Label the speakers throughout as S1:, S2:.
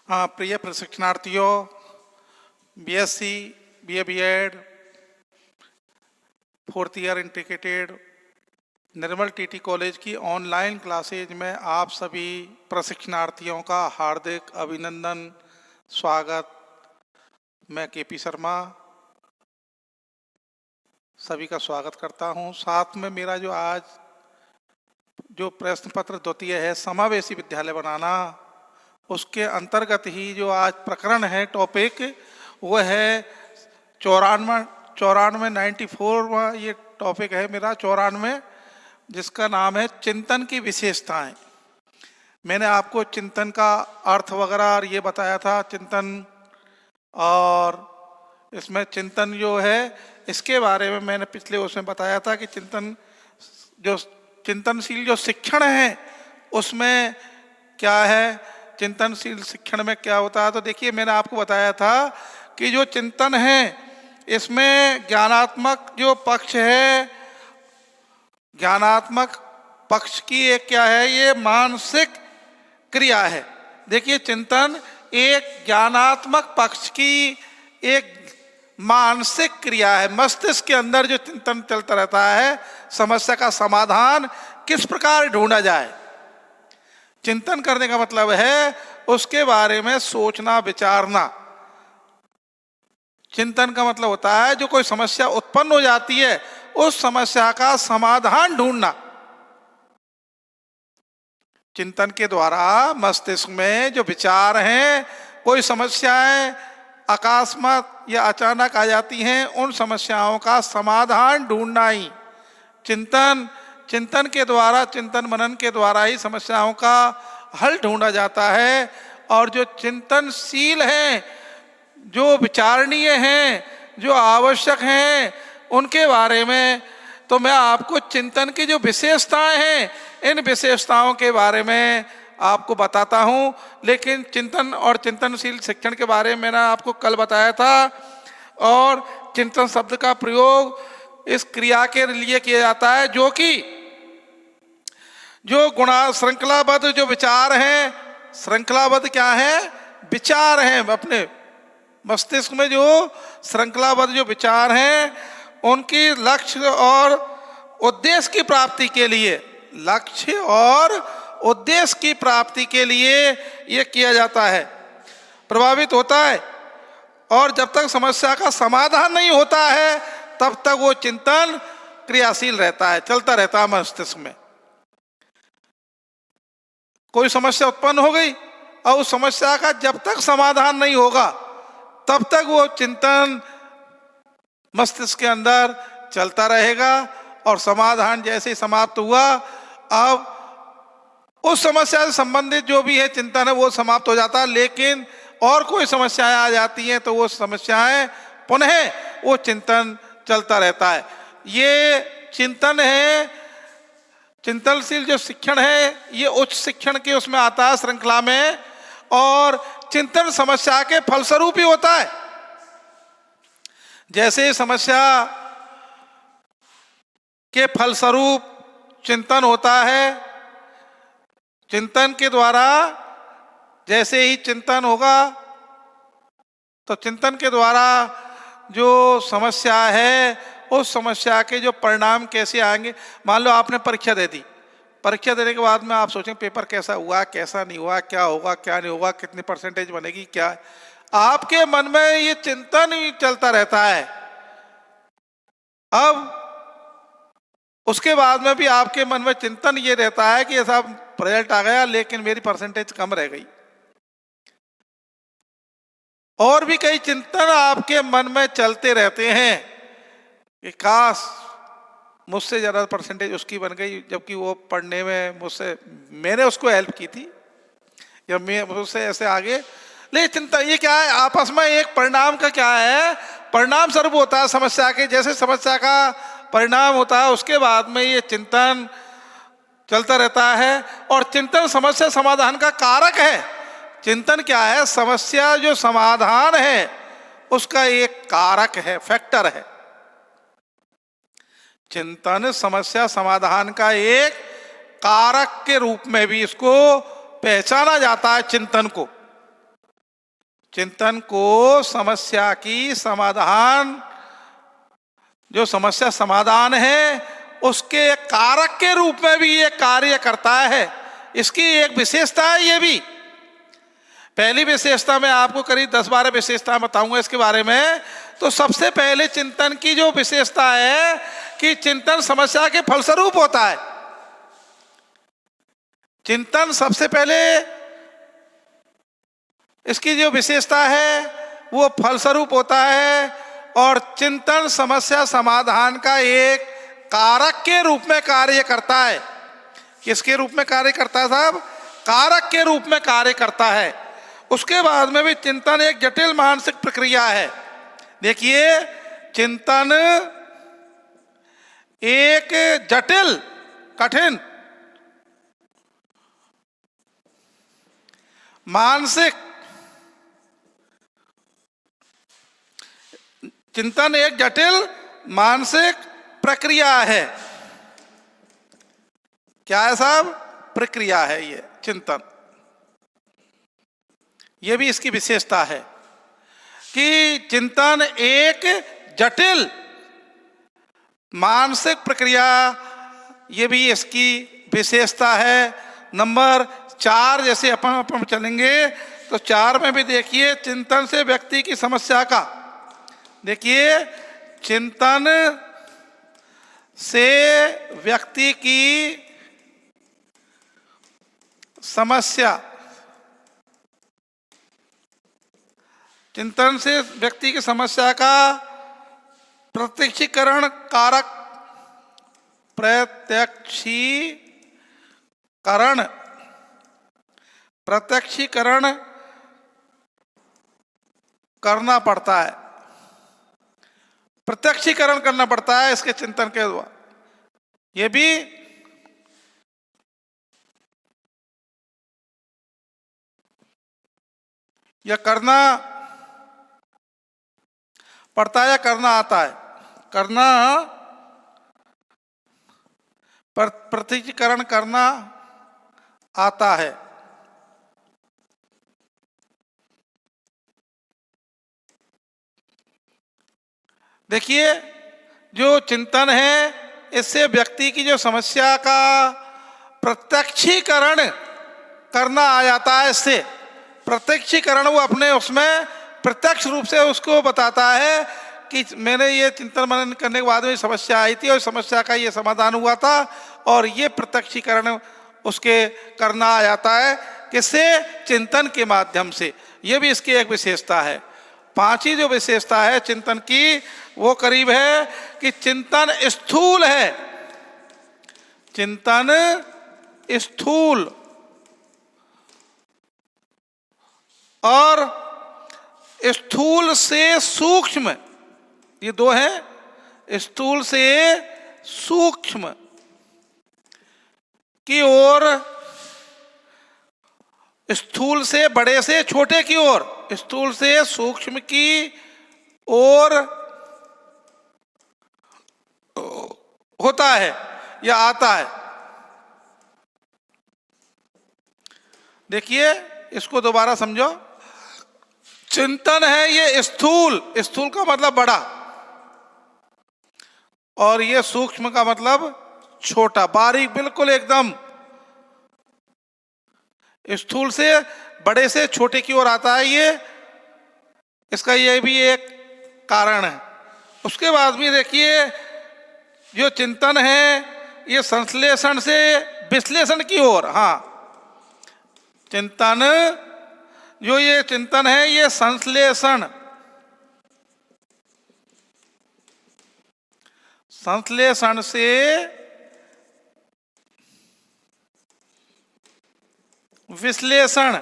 S1: प्रिय प्रशिक्षणार्थियों, BSc, BA, BEd, fourth year integrated Nirmal TT college की ऑनलाइन क्लासेज में आप सभी प्रशिक्षणार्थियों का हार्दिक अभिनंदन, स्वागत। मैं केपी शर्मा सभी का स्वागत करता हूं। साथ में मेरा जो आज जो प्रश्न पत्र द्वितीय है समावेशी विद्यालय बनाना, उसके अंतर्गत ही जो आज प्रकरण है, टॉपिक वो है 94 ये टॉपिक है मेरा 94, जिसका नाम है चिंतन की विशेषताएं। मैंने आपको चिंतन का अर्थ वगैरह और ये बताया था चिंतन, और इसमें चिंतन जो है इसके बारे में मैंने पिछले उसमें बताया था कि चिंतनशील जो शिक्षण है उसमें क्या है, चिंतनशील शिक्षण में क्या होता है। तो देखिए, मैंने आपको बताया था कि जो चिंतन है इसमें ज्ञानात्मक जो पक्ष है, ज्ञानात्मक पक्ष की एक क्या है, ये मानसिक क्रिया है। देखिए, चिंतन एक ज्ञानात्मक पक्ष की एक मानसिक क्रिया है। मस्तिष्क के अंदर जो चिंतन चलता रहता है, समस्या का समाधान किस प्रकार ढूंढा जाए। चिंतन करने का मतलब है उसके बारे में सोचना, विचारना। चिंतन का मतलब होता है जो कोई समस्या उत्पन्न हो जाती है उस समस्या का समाधान ढूंढना। चिंतन के द्वारा मस्तिष्क में जो विचार हैं, कोई समस्याएं अकस्मात या अचानक आ जाती हैं, उन समस्याओं का समाधान ढूंढना ही चिंतन के द्वारा, चिंतन मनन के द्वारा ही समस्याओं का हल ढूंढा जाता है। और जो चिंतनशील हैं, जो विचारणीय हैं, जो आवश्यक हैं, उनके बारे में तो मैं आपको चिंतन की जो विशेषताएं हैं, इन विशेषताओं के बारे में आपको बताता हूं। लेकिन चिंतन और चिंतनशील शिक्षण के बारे में मैंने आपको कल बताया था। और चिंतन शब्द का प्रयोग इस क्रिया के लिए किया जाता है जो कि जो गुणा श्रृंखलाबद्ध जो विचार हैं, श्रृंखलाबद्ध क्या है, विचार हैं। अपने मस्तिष्क में जो श्रृंखलाबद्ध जो विचार हैं, उनकी लक्ष्य और उद्देश्य की प्राप्ति के लिए, लक्ष्य और उद्देश्य की प्राप्ति के लिए यह किया जाता है, प्रभावित होता है। और जब तक समस्या का समाधान नहीं होता है तब तक वो चिंतन क्रियाशील रहता है, चलता रहता है मस्तिष्क में। कोई समस्या उत्पन्न हो गई और उस समस्या का जब तक समाधान नहीं होगा तब तक वो चिंतन मस्तिष्क के अंदर चलता रहेगा। और समाधान जैसे ही समाप्त हुआ, अब उस समस्या से संबंधित जो भी है चिंतन है वो समाप्त हो जाता है। लेकिन और कोई समस्याएं आ जाती हैं तो वो समस्याएं पुनः वो चिंतन चलता रहता है। ये चिंतन है, चिंतनशील जो शिक्षण है, ये उच्च शिक्षण के उसमें आता है श्रृंखला में। और चिंतन समस्या के फलस्वरूप ही होता है। जैसे समस्या के फलस्वरूप चिंतन होता है, चिंतन के द्वारा जैसे ही चिंतन होगा तो चिंतन के द्वारा जो समस्या है उस समस्या के जो परिणाम कैसे आएंगे। मान लो आपने परीक्षा दे दी, परीक्षा देने के बाद में आप सोचें पेपर कैसा हुआ, कैसा नहीं हुआ, क्या होगा, क्या नहीं होगा, कितनी परसेंटेज बनेगी, क्या। आपके मन में ये चिंतन ही चलता रहता है। अब उसके बाद में भी आपके मन में चिंतन ये रहता है कि ऐसा रिजल्ट आ गया लेकिन मेरी परसेंटेज कम रह गई। और भी कई चिंतन आपके मन में चलते रहते हैं कि काश मुझसे ज़्यादा परसेंटेज उसकी बन गई, जबकि वो पढ़ने में मुझसे, मैंने उसको हेल्प की थी, या मैं मुझसे ऐसे आगे। लेकिन चिंता ये क्या है, आपस में एक परिणाम का क्या है, परिणाम स्वरूप होता है समस्या के। जैसे समस्या का परिणाम होता है उसके बाद में ये चिंतन चलता रहता है। और चिंतन समस्या समाधान का कारक है। चिंतन क्या है, समस्या जो समाधान है उसका एक कारक है, फैक्टर है। चिंतन समस्या समाधान का एक कारक के रूप में भी इसको पहचाना जाता है चिंतन को। चिंतन को समस्या की समाधान, जो समस्या समाधान है उसके कारक के रूप में भी ये कार्य करता है। इसकी एक विशेषता है ये भी। पहली विशेषता मैं आपको करीब 10-12 विशेषता बताऊंगा इसके बारे में। तो सबसे पहले चिंतन की जो विशेषता है कि चिंतन समस्या के फलस्वरूप होता है। चिंतन सबसे पहले इसकी जो विशेषता है वो फलस्वरूप होता है, और चिंतन समस्या समाधान का एक कारक के रूप में कार्य करता है। किसके रूप में कार्य करता है साहब? कारक के रूप में कार्य करता है। उसके बाद में भी चिंतन एक जटिल मानसिक प्रक्रिया है। देखिए, चिंतन एक जटिल, कठिन मानसिक, चिंतन एक जटिल मानसिक प्रक्रिया है। क्या है साहब? प्रक्रिया है ये चिंतन। ये भी इसकी विशेषता है कि चिंतन एक जटिल मानसिक प्रक्रिया, ये भी इसकी विशेषता है। नंबर 4 जैसे अपन चलेंगे तो 4 में भी देखिए, चिंतन से व्यक्ति की समस्या का, देखिए चिंतन से व्यक्ति की समस्या, चिंतन से व्यक्ति की समस्या का प्रत्यक्षीकरण कारक, प्रत्यक्षीकरण करना पड़ता है। प्रत्यक्षीकरण करना पड़ता है इसके चिंतन के द्वारा। ये भी या करना पड़ता है या करना आता है, करना प्रत्यक्षीकरण करना आता है। देखिए, जो चिंतन है इससे व्यक्ति की जो समस्या का प्रत्यक्षीकरण करना आ जाता है। इससे प्रत्यक्षीकरण वो अपने उसमें प्रत्यक्ष रूप से उसको बताता है कि मैंने ये चिंतन मनन करने के बाद में समस्या आई थी और समस्या का ये समाधान हुआ था, और ये प्रत्यक्षीकरण उसके करना आ जाता है। किससे? चिंतन के माध्यम से। ये भी इसकी एक विशेषता है। 5वीं जो विशेषता है चिंतन की वो करीब है कि चिंतन स्थूल है। चिंतन स्थूल और स्थूल से सूक्ष्म, ये 2 हैं। स्थूल से सूक्ष्म की ओर, स्थूल से बड़े से छोटे की ओर, स्थूल से सूक्ष्म की ओर होता है या आता है। देखिए, इसको दोबारा समझो। चिंतन है ये स्थूल, स्थूल का मतलब बड़ा, और ये सूक्ष्म का मतलब छोटा, बारीक, बिल्कुल एकदम। स्थूल से बड़े से छोटे की ओर आता है ये, इसका ये भी एक कारण है। उसके बाद भी देखिए, जो चिंतन है ये संश्लेषण से विश्लेषण की ओर, हाँ, चिंतन, जो ये चिंतन है ये संश्लेषण से विश्लेषण,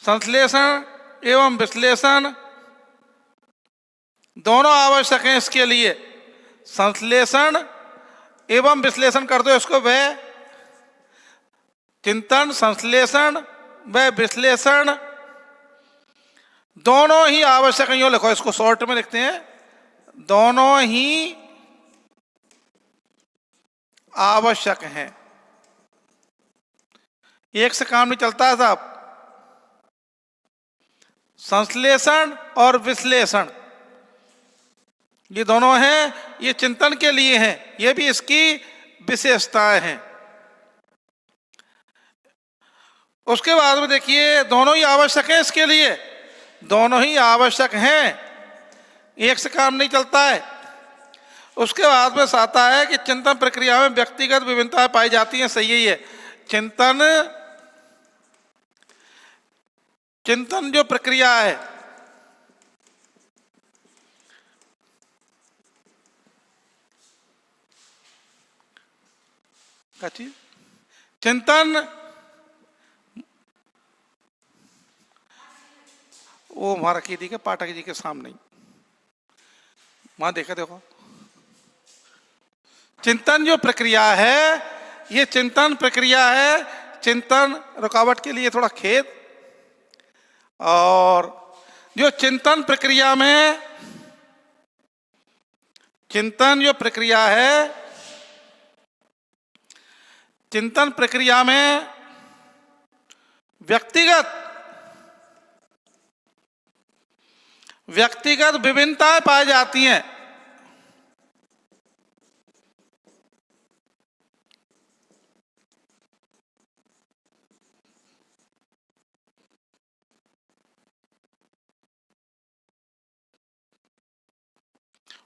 S1: संश्लेषण एवं विश्लेषण दोनों आवश्यक हैं इसके लिए। संश्लेषण एवं विश्लेषण कर दो इसको, वह चिंतन, संश्लेषण व विश्लेषण दोनों ही आवश्यक हैं। यूं लिखो, इसको शॉर्ट में लिखते हैं, दोनों ही आवश्यक हैं। एक से काम नहीं चलता है साहब। संश्लेषण और विश्लेषण ये दोनों हैं, ये चिंतन के लिए हैं, ये भी इसकी विशेषताएं हैं। उसके बाद में देखिए दोनों ही आवश्यक हैं इसके लिए, दोनों ही आवश्यक हैं, एक से काम नहीं चलता है। उसके बाद में आता है कि चिंतन प्रक्रिया में व्यक्तिगत विभिन्नताएं पाई जाती हैं। सही है, ये चिंतन जो प्रक्रिया है, क्या चीज? चिंतन वो हमारा कीदी के पाठक जी के सामने वहां देखो चिंतन जो प्रक्रिया है, ये चिंतन प्रक्रिया है। चिंतन रुकावट के लिए थोड़ा खेद। और जो चिंतन प्रक्रिया में, चिंतन जो प्रक्रिया है, चिंतन प्रक्रिया में व्यक्तिगत विभिन्नताएं पाई जाती हैं।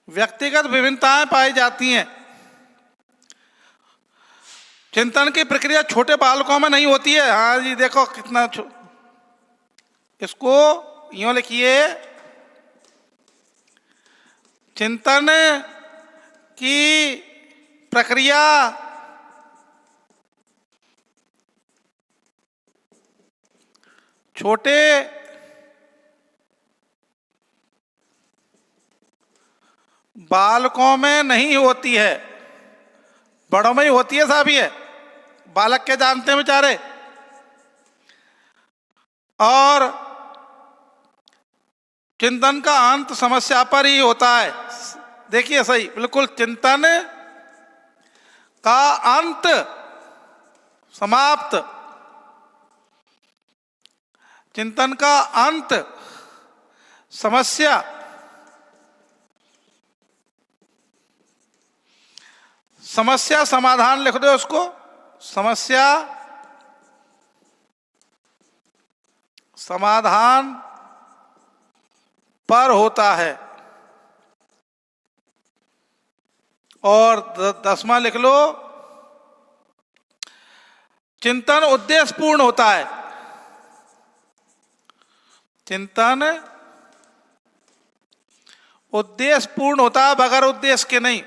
S1: व्यक्तिगत विभिन्नताएं पाई जाती हैं। चिंतन की प्रक्रिया छोटे बालकों में नहीं होती है। हाँ जी, देखो कितना इसको यूं लिखिए, चिंतन की प्रक्रिया छोटे बालकों में नहीं होती है, बड़ों में ही होती है साहब। ये बालक के जानते हैं बेचारे। और चिंतन का अंत समस्या पर ही होता है। देखिए सही, बिल्कुल चिंतन का अंत समाप्त, चिंतन का अंत समस्या, समस्या समाधान लिख दो उसको, समस्या समाधान पर होता है। और 10वां लिख लो, चिंतन उद्देश्य पूर्ण होता है। चिंतन उद्देश्य पूर्ण होता है, बगैर उद्देश्य के नहीं।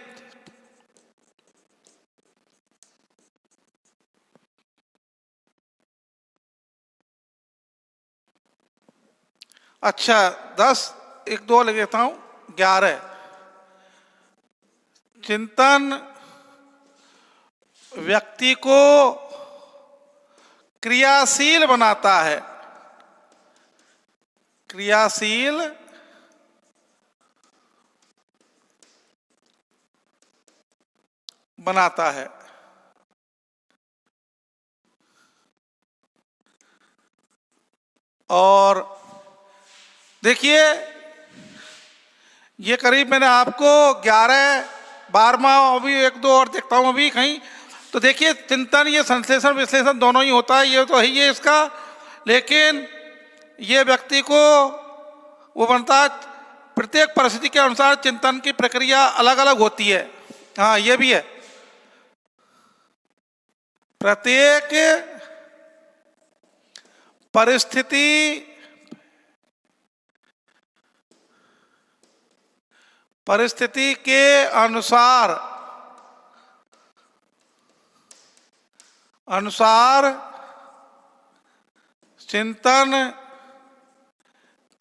S1: अच्छा 10, 1 2 लिख देता हूं, 11। चिंतन व्यक्ति को क्रियाशील बनाता है, क्रियाशील बनाता है। और देखिए ये करीब मैंने आपको 11, 12वां अभी 1 2 और देखता हूं अभी कहीं। तो देखिए चिंतन ये संश्लेषण विश्लेषण दोनों ही होता है, ये तो है ही इसका। लेकिन ये व्यक्ति को वो बनता है, प्रत्येक परिस्थिति के अनुसार चिंतन की प्रक्रिया अलग अलग होती है। हाँ ये भी है, प्रत्येक परिस्थिति के अनुसार चिंतन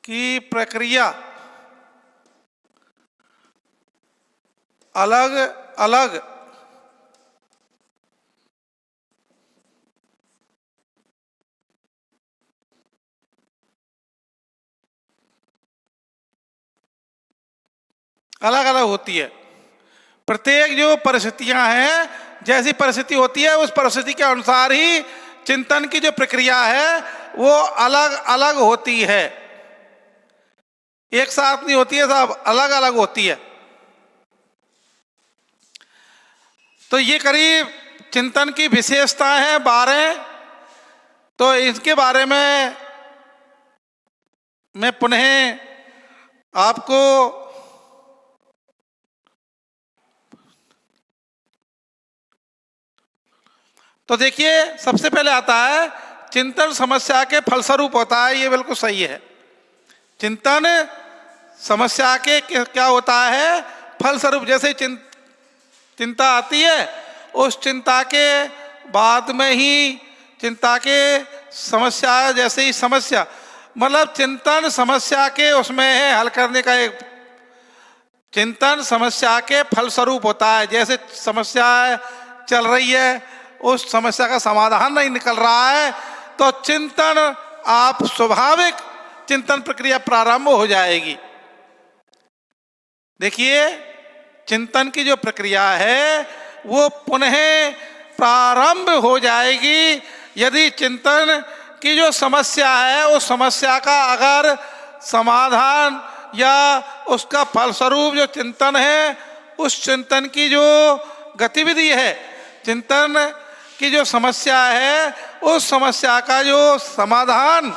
S1: की प्रक्रिया अलग अलग अलग अलग होती है। प्रत्येक जो परिस्थितियां हैं, जैसी परिस्थिति होती है उस परिस्थिति के अनुसार ही चिंतन की जो प्रक्रिया है वो अलग अलग होती है, एक साथ नहीं होती है, सब अलग अलग होती है। तो ये करीब चिंतन की विशेषताएं हैं 12। तो इसके बारे में मैं पुनः आपको तो देखिए, सबसे पहले आता है चिंतन समस्या के फलस्वरूप होता है। ये बिल्कुल सही है। चिंतन समस्या के क्या होता है? फलस्वरूप। जैसे चिंता आती है, उस चिंता के बाद में ही चिंता के समस्या, जैसे ही समस्या मतलब चिंतन समस्या के उसमें है हल करने का एक चिंतन समस्या के फलस्वरूप होता है। जैसे समस्या चल रही है, उस समस्या का समाधान नहीं निकल रहा है, तो चिंतन आप स्वाभाविक चिंतन प्रक्रिया प्रारंभ हो जाएगी। देखिए, चिंतन की जो प्रक्रिया है वो पुनः प्रारंभ हो जाएगी यदि चिंतन की जो समस्या है उस समस्या का अगर समाधान या उसका फलस्वरूप जो चिंतन है, उस चिंतन की जो गतिविधि है, चिंतन की जो समस्या है, उस समस्या का जो समाधान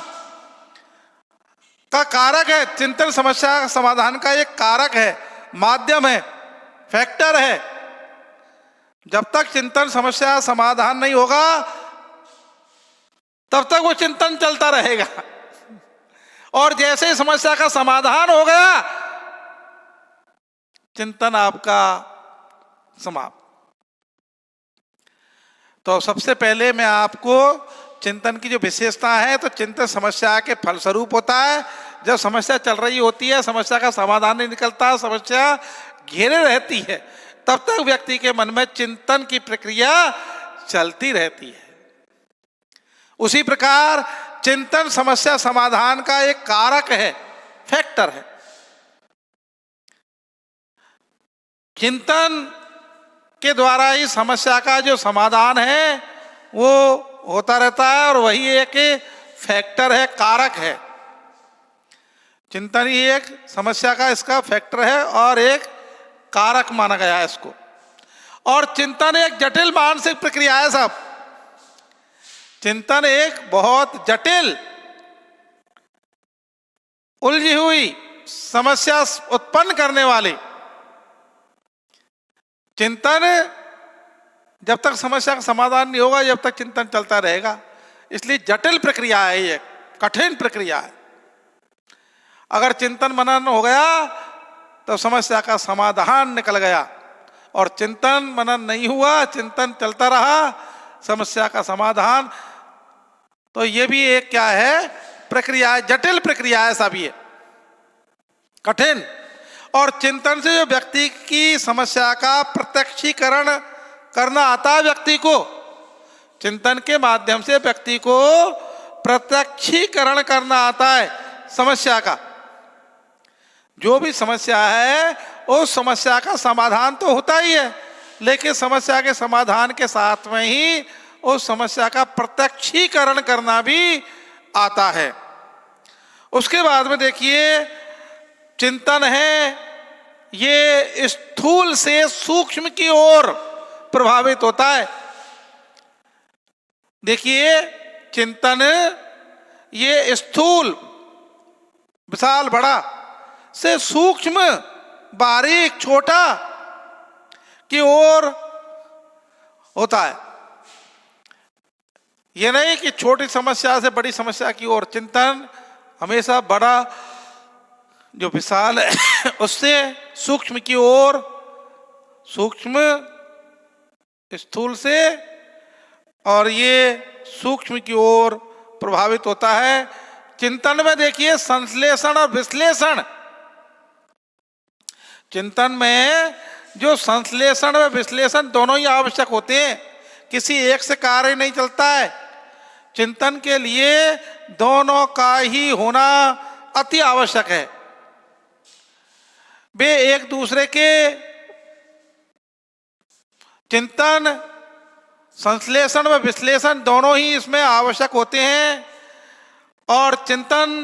S1: का कारक है, चिंतन समस्या का समाधान का एक कारक है, माध्यम है, फैक्टर है। जब तक चिंतन समस्या समाधान नहीं होगा तब तक वो चिंतन चलता रहेगा, और जैसे समस्या का समाधान हो गया चिंतन आपका समाप्त। तो सबसे पहले मैं आपको चिंतन की जो विशेषता है, तो चिंतन समस्या के फलस्वरूप होता है। जब समस्या चल रही होती है, समस्या का समाधान नहीं निकलता, समस्या घेरे रहती है, तब तक व्यक्ति के मन में चिंतन की प्रक्रिया चलती रहती है। उसी प्रकार चिंतन समस्या समाधान का एक कारक है, फैक्टर है। चिंतन के द्वारा ही समस्या का जो समाधान है वो होता रहता है, और वही एक फैक्टर है, कारक है। चिंतन ही एक समस्या का इसका फैक्टर है और एक कारक माना गया है इसको। और चिंतन एक जटिल मानसिक प्रक्रिया है साहब। चिंतन एक बहुत जटिल, उलझी हुई समस्या उत्पन्न करने वाली चिंतन, जब तक समस्या का समाधान नहीं होगा जब तक चिंतन चलता रहेगा। इसलिए जटिल प्रक्रिया है, ये कठिन प्रक्रिया है। अगर चिंतन मनन हो गया तो समस्या का समाधान निकल गया, और चिंतन मनन नहीं हुआ, चिंतन चलता रहा, समस्या का समाधान, तो ये भी एक क्या है? प्रक्रिया है, जटिल प्रक्रिया है साहब, ये कठिन। और चिंतन से जो व्यक्ति की समस्या का प्रत्यक्षीकरण करना आता है व्यक्ति को, चिंतन के माध्यम से व्यक्ति को प्रत्यक्षीकरण करना आता है समस्या का। जो भी समस्या है उस समस्या का समाधान तो होता ही है, लेकिन समस्या के समाधान के साथ में ही उस समस्या का प्रत्यक्षीकरण करना भी आता है। उसके बाद में देखिए, चिंतन है ये स्थूल से सूक्ष्म की ओर प्रभावित होता है। देखिए, चिंतन ये स्थूल, विशाल, बड़ा से सूक्ष्म, बारीक, छोटा की ओर होता है। ये नहीं कि छोटी समस्या से बड़ी समस्या की ओर। चिंतन हमेशा बड़ा, जो विशाल है उससे सूक्ष्म की ओर, सूक्ष्म स्थूल से, और ये सूक्ष्म की ओर प्रभावित होता है। चिंतन में देखिए संश्लेषण और विश्लेषण। चिंतन में जो संश्लेषण व विश्लेषण दोनों ही आवश्यक होते हैं, किसी एक से कार्य नहीं चलता है। चिंतन के लिए दोनों का ही होना अति आवश्यक है। वे एक दूसरे के चिंतन संश्लेषण व विश्लेषण दोनों ही इसमें आवश्यक होते हैं। और चिंतन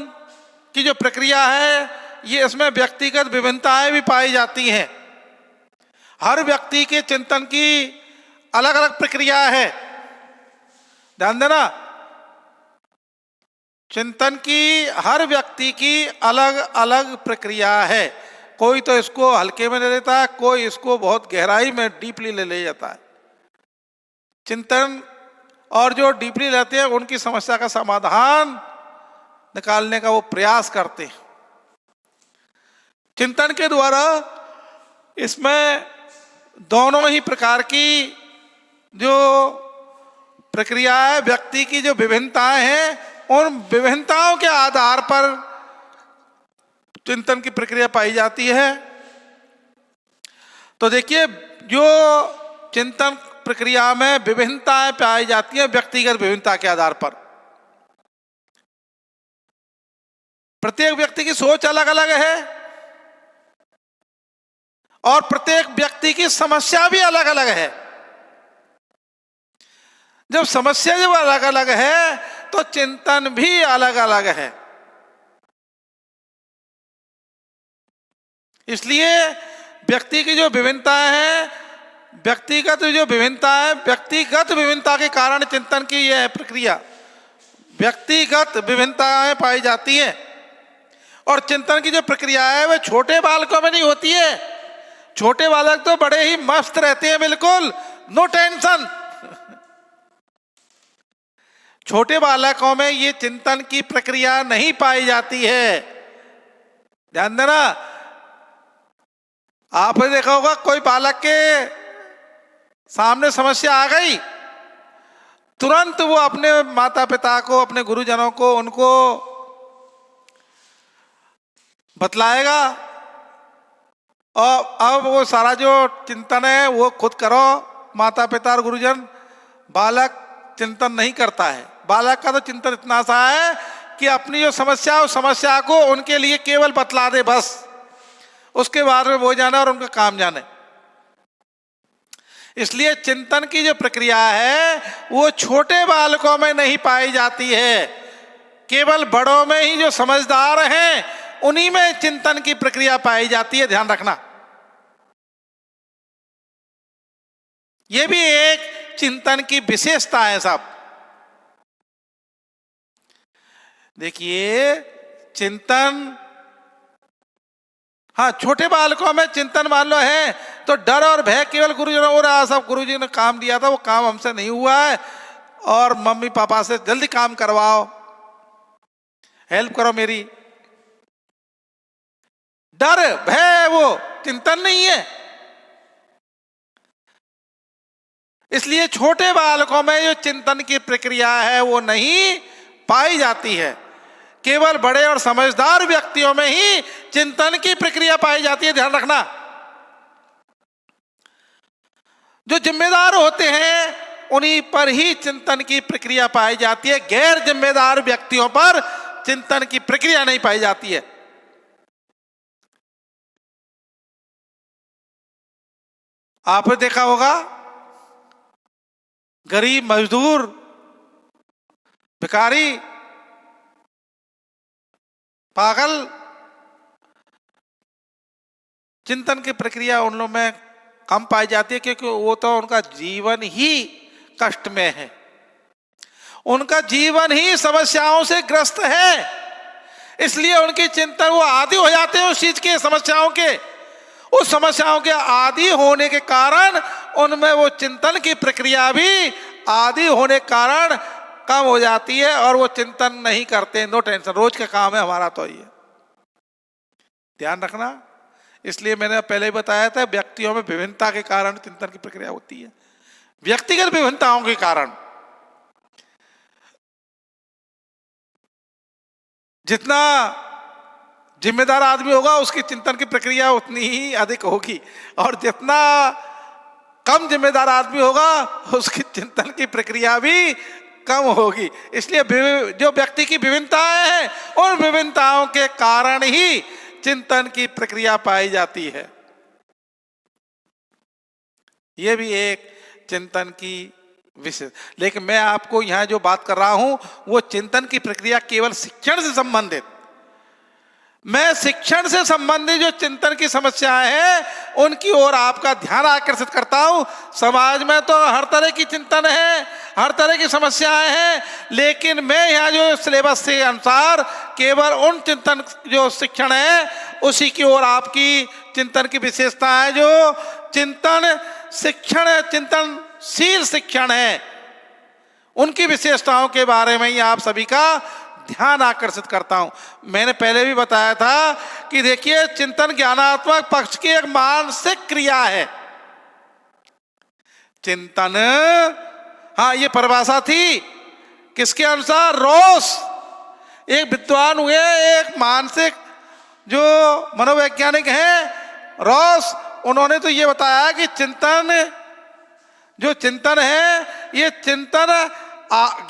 S1: की जो प्रक्रिया है ये इसमें व्यक्तिगत विभिन्नताएं भी पाई जाती हैं। हर व्यक्ति के चिंतन की अलग अलग प्रक्रिया है, ध्यान देना। चिंतन की हर व्यक्ति की अलग अलग प्रक्रिया है। कोई तो इसको हल्के में ले लेता है, कोई इसको बहुत गहराई में डीपली ले जाता है। चिंतन और जो डीपली लेते हैं उनकी समस्या का समाधान निकालने का वो प्रयास करते हैं। चिंतन के द्वारा इसमें दोनों ही प्रकार की जो प्रक्रिया है, व्यक्ति की जो विभिन्नताएं हैं उन विभिन्नताओं के आधार पर चिंतन की प्रक्रिया पाई जाती है। तो देखिए, जो चिंतन प्रक्रिया में विभिन्नताएं पाई जाती हैं व्यक्तिगत विभिन्नता के आधार पर। प्रत्येक व्यक्ति की सोच अलग अलग है और प्रत्येक व्यक्ति की समस्या भी अलग अलग है। जब समस्या जब अलग अलग है तो चिंतन भी अलग अलग है। इसलिए व्यक्ति की जो विभिन्नताएं हैं, व्यक्तिगत जो विभिन्नता है, व्यक्तिगत विभिन्नता के कारण चिंतन की यह प्रक्रिया, व्यक्तिगत विभिन्नताएं पाई जाती हैं। और चिंतन की जो प्रक्रिया है वह छोटे बालकों में नहीं होती है। छोटे बालक तो बड़े ही मस्त रहते हैं, बिल्कुल नो टेंशन। छोटे बालकों में ये चिंतन की प्रक्रिया नहीं पाई जाती है, ध्यान देना। आपने देखा होगा कोई बालक के सामने समस्या आ गई, तुरंत वो अपने माता पिता को, अपने गुरुजनों को, उनको बतलाएगा और अब वो सारा जो चिंतन है वो खुद करो, माता पिता और गुरुजन। बालक चिंतन नहीं करता है। बालक का तो चिंतन इतना सा है कि अपनी जो समस्या, उस समस्या को उनके लिए केवल बतला दे बस, उसके बाद में वो जाने और उनका काम जाने। इसलिए चिंतन की जो प्रक्रिया है वो छोटे बालकों में नहीं पाई जाती है, केवल बड़ों में ही जो समझदार हैं उन्हीं में चिंतन की प्रक्रिया पाई जाती है। ध्यान रखना, यह भी एक चिंतन की विशेषता है साहब। देखिए, चिंतन, हाँ, छोटे बालकों में चिंतन मान लो है तो डर और भय केवल गुरुजनों हो रहा। सब गुरुजी ने काम दिया था, वो काम हमसे नहीं हुआ है और मम्मी पापा से जल्दी काम करवाओ, हेल्प करो मेरी। डर भय वो चिंतन नहीं है। इसलिए छोटे बालकों में जो चिंतन की प्रक्रिया है वो नहीं पाई जाती है। केवल बड़े और समझदार व्यक्तियों में ही चिंतन की प्रक्रिया पाई जाती है। ध्यान रखना, जो जिम्मेदार होते हैं उन्हीं पर ही चिंतन की प्रक्रिया पाई जाती है। गैर जिम्मेदार व्यक्तियों पर चिंतन की प्रक्रिया नहीं पाई जाती है। आपने देखा होगा गरीब, मजदूर, भिखारी, पागल, चिंतन की प्रक्रिया उन लोगों में कम पाई जाती है क्योंकि वो तो उनका जीवन ही कष्ट में है, उनका जीवन ही समस्याओं से ग्रस्त है। इसलिए उनकी चिंतन, वो आदी हो जाते हैं उस चीज के, समस्याओं के। उस समस्याओं के आदी होने के कारण उनमें वो चिंतन की प्रक्रिया भी आदी होने के कारण कम हो जाती है और वो चिंतन नहीं करते। नो टेंशन, रोज का काम है हमारा तो ये, ध्यान रखना। इसलिए मैंने पहले ही बताया था, व्यक्तियों में विभिन्नता के कारण चिंतन की प्रक्रिया होती है। व्यक्तिगत विभिन्नताओं के कारण जितना जिम्मेदार आदमी होगा उसकी चिंतन की प्रक्रिया उतनी ही अधिक होगी, और जितना कम जिम्मेदार आदमी होगा उसकी चिंतन की प्रक्रिया भी कम होगी। इसलिए जो व्यक्ति की विभिन्नताएं हैं उन विभिन्नताओं के कारण ही चिंतन की प्रक्रिया पाई जाती है। यह भी एक चिंतन की विशेष। लेकिन मैं आपको यहाँ जो बात कर रहा हूं वो चिंतन की प्रक्रिया केवल शिक्षण से संबंधित, मैं शिक्षण से संबंधित जो चिंतन की समस्याएं हैं उनकी ओर आपका ध्यान आकर्षित करता हूं। समाज में तो हर तरह की चिंतन है, हर तरह की समस्याएं हैं, लेकिन मैं यहाँ जो सिलेबस के अनुसार केवल उन चिंतन जो शिक्षण है उसी की ओर आपकी चिंतन की विशेषता है। जो चिंतन शिक्षण चिंतनशील शिक्षण है उनकी विशेषताओं के बारे में ही आप सभी का ध्यान आकर्षित करता हूं। मैंने पहले भी बताया था कि देखिए चिंतन ज्ञानात्मक पक्ष की एक मानसिक क्रिया है। चिंतन, हाँ ये परिभाषा थी किसके अनुसार? रॉस, एक विद्वान हुए, एक मानसिक जो मनोवैज्ञानिक हैं रॉस, उन्होंने तो ये बताया कि चिंतन जो चिंतन है ये चिंतन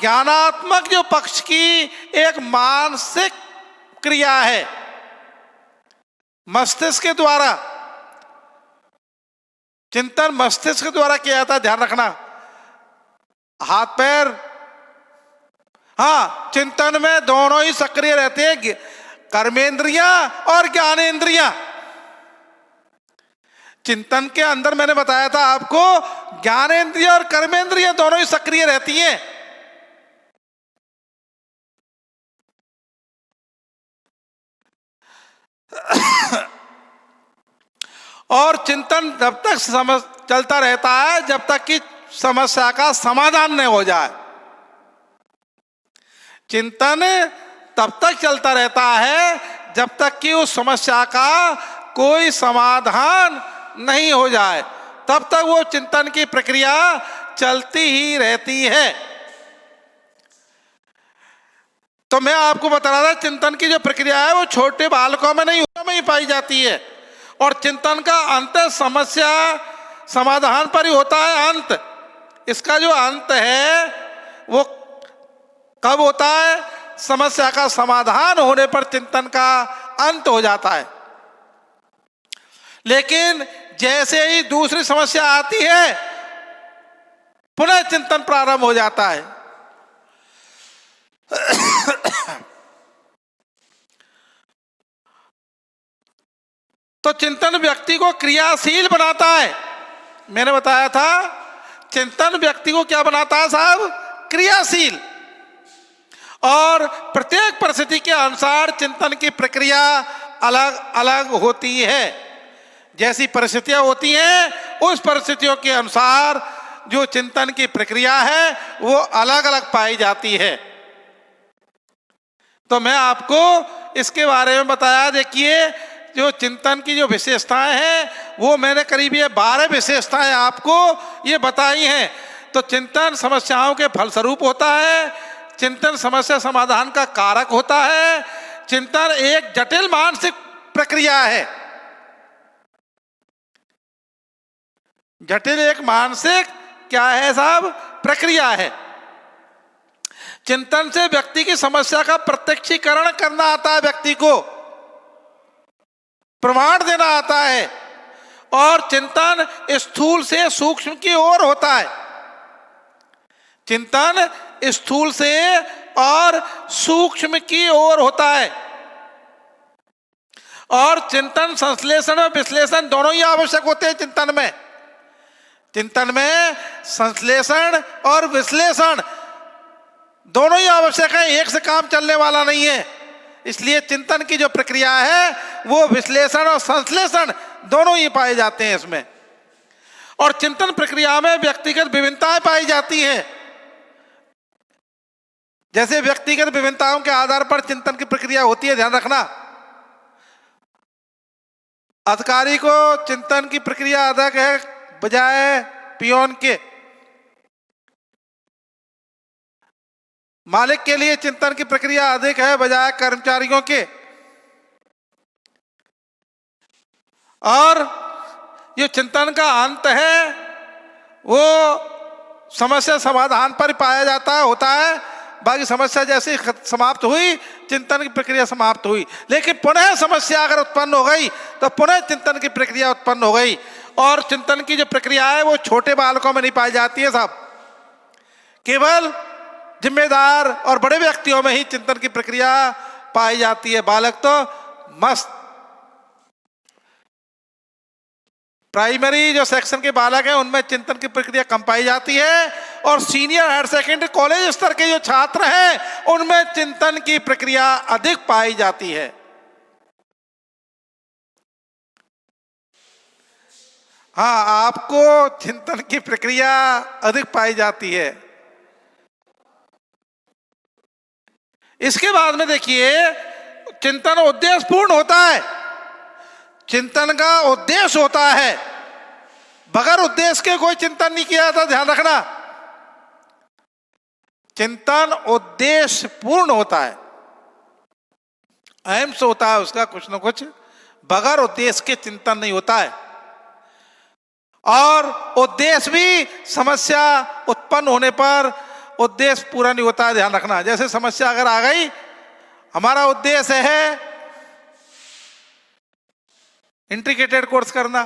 S1: ज्ञानात्मक जो पक्ष की एक मानसिक क्रिया है, मस्तिष्क के द्वारा। चिंतन मस्तिष्क के द्वारा किया जाता है, ध्यान रखना। हाथ पैर, हाँ चिंतन में दोनों ही सक्रिय रहते हैं, कर्मेंद्रियां और ज्ञानेंद्रियां। चिंतन के अंदर मैंने बताया था आपको ज्ञानेंद्रिय और कर्मेंद्रियां दोनों ही सक्रिय रहती हैं। और चिंतन तब तक चलता रहता है जब तक कि समस्या का समाधान नहीं हो जाए। चिंतन तब तक चलता रहता है जब तक कि उस समस्या का कोई समाधान नहीं हो जाए, तब तक वो चिंतन की प्रक्रिया चलती ही रहती है। तो मैं आपको बता रहा था चिंतन की जो प्रक्रिया है वो छोटे बालकों में नहीं, में ही पाई जाती है। और चिंतन का अंत समस्या समाधान पर ही होता है। अंत, इसका जो अंत है वो कब होता है? समस्या का समाधान होने पर चिंतन का अंत हो जाता है। लेकिन जैसे ही दूसरी समस्या आती है पुनः चिंतन प्रारंभ हो जाता है। तो चिंतन व्यक्ति को क्रियाशील बनाता है। मैंने बताया था चिंतन व्यक्ति को क्या बनाता है साहब? क्रियाशील। और प्रत्येक परिस्थिति के अनुसार चिंतन की प्रक्रिया अलग अलग होती है। जैसी परिस्थितियां होती हैं उस परिस्थितियों के अनुसार जो चिंतन की प्रक्रिया है वो अलग अलग पाई जाती है। तो मैं आपको इसके बारे में बताया। देखिए जो चिंतन की जो विशेषताएं हैं वो मैंने करीब ये 12 विशेषताएं आपको ये बताई हैं। तो चिंतन समस्याओं के फलस्वरूप होता है, चिंतन समस्या समाधान का कारक होता है, चिंतन एक जटिल मानसिक प्रक्रिया है। जटिल एक मानसिक क्या है साहब? प्रक्रिया है। चिंतन से व्यक्ति की समस्या का प्रत्यक्षीकरण करना आता है, व्यक्ति को प्रमाण देना आता है। और चिंतन स्थूल से सूक्ष्म की ओर होता है। चिंतन स्थूल से और सूक्ष्म की ओर होता है। और चिंतन संश्लेषण और विश्लेषण दोनों ही आवश्यक होते हैं चिंतन में। चिंतन में संश्लेषण और विश्लेषण दोनों ही आवश्यक है, एक से काम चलने वाला नहीं है। इसलिए चिंतन की जो प्रक्रिया है वो विश्लेषण और संश्लेषण दोनों ही पाए जाते हैं इसमें। और चिंतन प्रक्रिया में व्यक्तिगत विभिन्नताएं पाई जाती हैं। जैसे व्यक्तिगत विभिन्नताओं के आधार पर चिंतन की प्रक्रिया होती है, ध्यान रखना। अधिकारी को चिंतन की प्रक्रिया अधिक है बजाय पियोन के। मालिक के लिए चिंतन की प्रक्रिया अधिक है बजाय कर्मचारियों के। और ये चिंतन का अंत है वो समस्या समाधान पर पाया जाता है, होता है। बाकी समस्या जैसे समाप्त हुई चिंतन की प्रक्रिया समाप्त हुई। लेकिन पुनः समस्या अगर उत्पन्न हो गई तो पुनः चिंतन की प्रक्रिया उत्पन्न हो गई। और चिंतन की जो प्रक्रिया है वो छोटे बालकों में नहीं पाई जाती है साहब। केवल जिम्मेदार और बड़े व्यक्तियों में ही चिंतन की प्रक्रिया पाई जाती है। बालक तो मस्त प्राइमरी जो सेक्शन के बालक हैं उनमें चिंतन की प्रक्रिया कम पाई जाती है, और सीनियर हायर सेकेंडरी कॉलेज स्तर के जो छात्र हैं उनमें चिंतन की प्रक्रिया अधिक पाई जाती है। हाँ, आपको चिंतन की प्रक्रिया अधिक पाई जाती है। इसके बाद में देखिए, चिंतन उद्देश्य पूर्ण होता है। चिंतन का उद्देश्य होता है, बगैर उद्देश्य के कोई चिंतन नहीं किया जाता, ध्यान रखना। चिंतन उद्देश्य पूर्ण होता है, एम्स होता है उसका कुछ न कुछ, बगैर उद्देश्य के चिंतन नहीं होता है। और उद्देश्य भी समस्या उत्पन्न होने पर उद्देश्य पूरा नहीं होता है, ध्यान रखना। जैसे समस्या अगर आ गई, हमारा उद्देश्य है इंटीग्रेटेड कोर्स करना,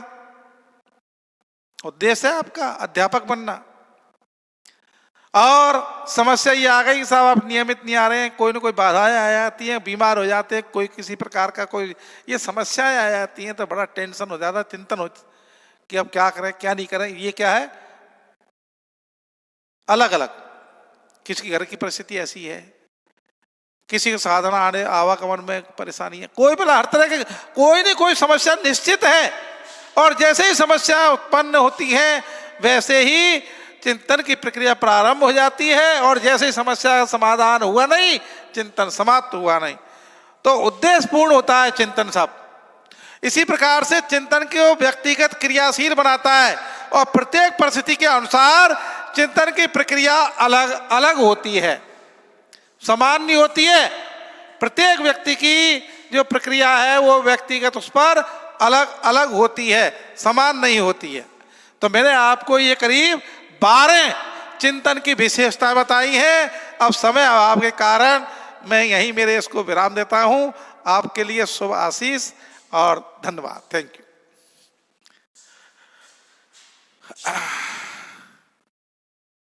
S1: उद्देश्य है आपका अध्यापक बनना, और समस्या ये आ गई साहब आप नियमित नहीं आ रहे हैं, कोई ना कोई बाधाएं आ जाती हैं, बीमार हो जाते हैं, कोई किसी प्रकार का कोई ये समस्याएं आ जाती हैं, तो बड़ा टेंशन हो जाता है, चिंतन हो कि अब क्या करें क्या नहीं करें। ये क्या है, अलग अलग, किसी के घर की परिस्थिति ऐसी है, किसी के साधना आने आवागमन में परेशानी है, कोई भी हर तरह के कोई नहीं कोई समस्या निश्चित है। और जैसे ही समस्या उत्पन्न होती है वैसे ही चिंतन की प्रक्रिया प्रारंभ हो जाती है, और जैसे ही समस्या का समाधान हुआ नहीं, चिंतन समाप्त हुआ नहीं, तो उद्देश्य पूर्ण होता है चिंतन सब। इसी प्रकार से चिंतन को व्यक्तिगत क्रियाशील बनाता है, और प्रत्येक परिस्थिति के अनुसार चिंतन की प्रक्रिया अलग अलग होती है, समान नहीं होती है। प्रत्येक व्यक्ति की जो प्रक्रिया है वो व्यक्तिगत उस पर अलग अलग होती है, समान नहीं होती है। तो मैंने आपको ये करीब 12 चिंतन की विशेषता बताई है। अब समय अभाव के कारण मैं यहीं मेरे इसको विराम देता हूं। आपके लिए शुभ आशीष और धन्यवाद। Thank you.